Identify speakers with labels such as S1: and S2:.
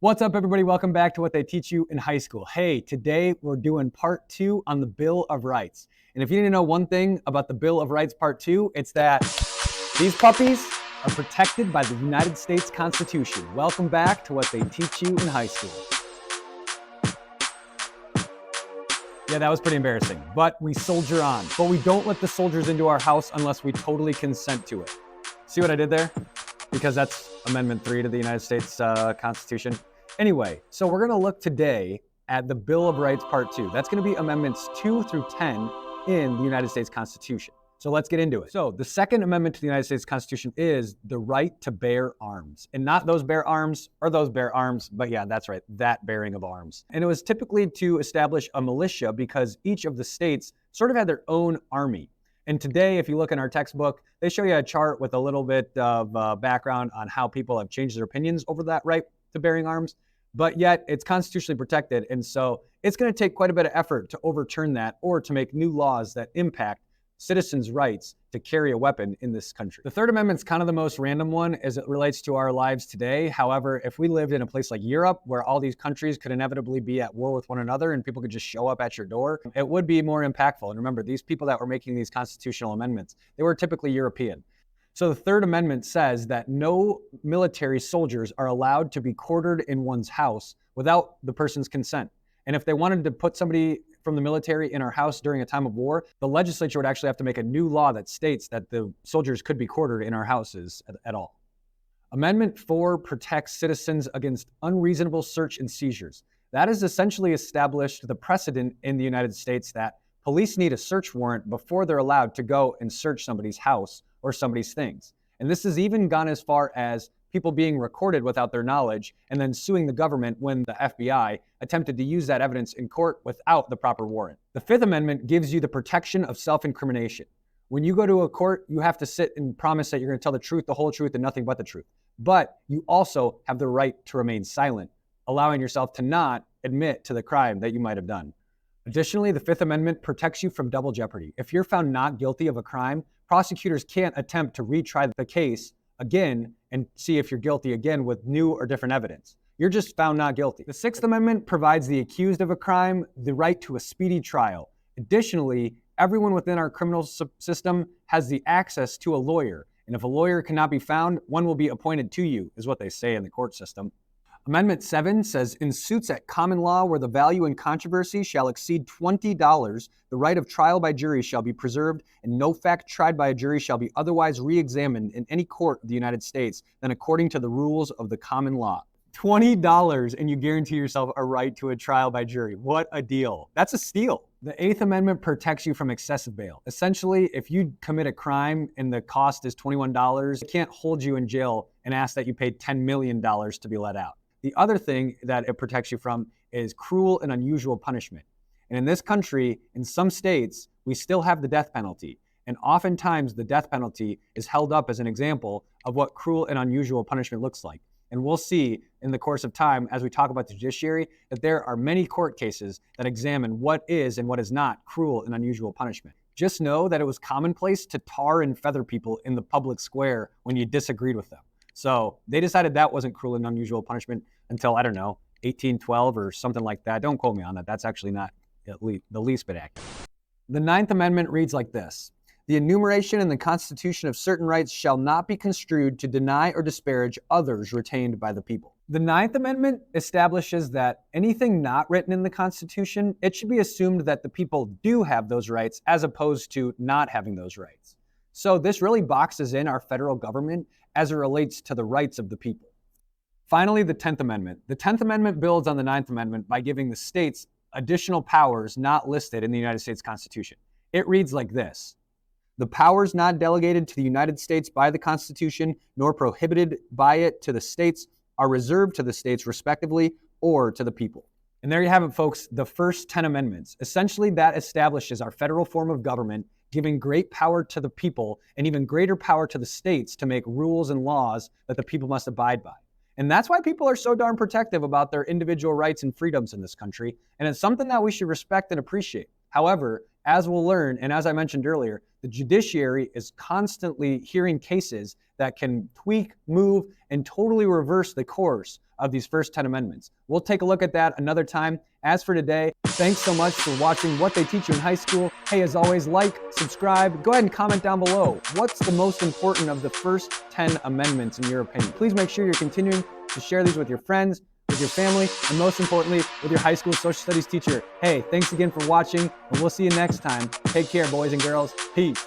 S1: What's up, everybody? Welcome back to What They Teach You in High School. Hey, today we're doing part 2 on the Bill of Rights. And if you need to know one thing about the Bill of Rights part 2, it's that these puppies are protected by the United States Constitution. Welcome back to What They Teach You in High School. Yeah, that was pretty embarrassing, but we soldier on. But we don't let the soldiers into our house unless we totally consent to it. See what I did there? Because that's Amendment 3 to the United States Constitution. Anyway, so we're going to look today at the Bill of Rights Part 2. That's going to be Amendments 2 through 10 in the United States Constitution. So let's get into it. So the Second Amendment to the United States Constitution is the right to bear arms. And not those bear arms or those bear arms, but yeah, that's right, that bearing of arms. And it was typically to establish a militia because each of the states sort of had their own army. And today, if you look in our textbook, they show you a chart with a little bit of background on how people have changed their opinions over that right to bearing arms. But yet, it's constitutionally protected. And so it's going to take quite a bit of effort to overturn that or to make new laws that impact citizens' rights to carry a weapon in this country. The Third Amendment is kind of the most random one as it relates to our lives today. However, if we lived in a place like Europe where all these countries could inevitably be at war with one another and people could just show up at your door, it would be more impactful. And remember, these people that were making these constitutional amendments, they were typically European. So the Third Amendment says that no military soldiers are allowed to be quartered in one's house without the person's consent. And if they wanted to put somebody from the military in our house during a time of war, the legislature would actually have to make a new law that states that the soldiers could be quartered in our houses at all. Amendment 4 protects citizens against unreasonable search and seizures. That has essentially established the precedent in the United States that police need a search warrant before they're allowed to go and search somebody's house or somebody's things. And this has even gone as far as people being recorded without their knowledge and then suing the government when the FBI attempted to use that evidence in court without the proper warrant. The Fifth Amendment gives you the protection of self-incrimination. When you go to a court, you have to sit and promise that you're going to tell the truth, the whole truth, and nothing but the truth. But you also have the right to remain silent, allowing yourself to not admit to the crime that you might have done. Additionally, the Fifth Amendment protects you from double jeopardy. If you're found not guilty of a crime, prosecutors can't attempt to retry the case again and see if you're guilty again with new or different evidence. You're just found not guilty. The Sixth Amendment provides the accused of a crime the right to a speedy trial. Additionally, everyone within our criminal system has the access to a lawyer. And if a lawyer cannot be found, one will be appointed to you, is what they say in the court system. Amendment 7 says, in suits at common law where the value in controversy shall exceed $20, the right of trial by jury shall be preserved, and no fact tried by a jury shall be otherwise re-examined in any court of the United States than according to the rules of the common law. $20 and you guarantee yourself a right to a trial by jury. What a deal. That's a steal. The Eighth Amendment protects you from excessive bail. Essentially, if you commit a crime and the cost is $21, it can't hold you in jail and ask that you pay $10 million to be let out. The other thing that it protects you from is cruel and unusual punishment. And in this country, in some states, we still have the death penalty. And oftentimes the death penalty is held up as an example of what cruel and unusual punishment looks like. And we'll see in the course of time, as we talk about the judiciary, that there are many court cases that examine what is and what is not cruel and unusual punishment. Just know that it was commonplace to tar and feather people in the public square when you disagreed with them. So they decided that wasn't cruel and unusual punishment until, I don't know, 1812 or something like that. Don't quote me on that. That's actually not the least bit accurate. The Ninth Amendment reads like this. The enumeration in the Constitution of certain rights shall not be construed to deny or disparage others retained by the people. The Ninth Amendment establishes that anything not written in the Constitution, it should be assumed that the people do have those rights as opposed to not having those rights. So this really boxes in our federal government as it relates to the rights of the people. Finally, the 10th Amendment. The 10th Amendment builds on the 9th Amendment by giving the states additional powers not listed in the United States Constitution. It reads like this. The powers not delegated to the United States by the Constitution, nor prohibited by it to the states, are reserved to the states respectively or to the people. And there you have it, folks, the first 10 amendments. Essentially, that establishes our federal form of government, giving great power to the people and even greater power to the states to make rules and laws that the people must abide by. And that's why people are so darn protective about their individual rights and freedoms in this country. And it's something that we should respect and appreciate. However, as we'll learn, and as I mentioned earlier, the judiciary is constantly hearing cases that can tweak, move, and totally reverse the course of these first 10 amendments. We'll take a look at that another time. As for today, thanks so much for watching What They Teach You in High School. Hey, as always, like, subscribe, go ahead and comment down below. What's the most important of the first 10 amendments in your opinion? Please make sure you're continuing to share these with your friends, with your family, and most importantly, with your high school social studies teacher. Hey, thanks again for watching, and we'll see you next time. Take care, boys and girls. Peace.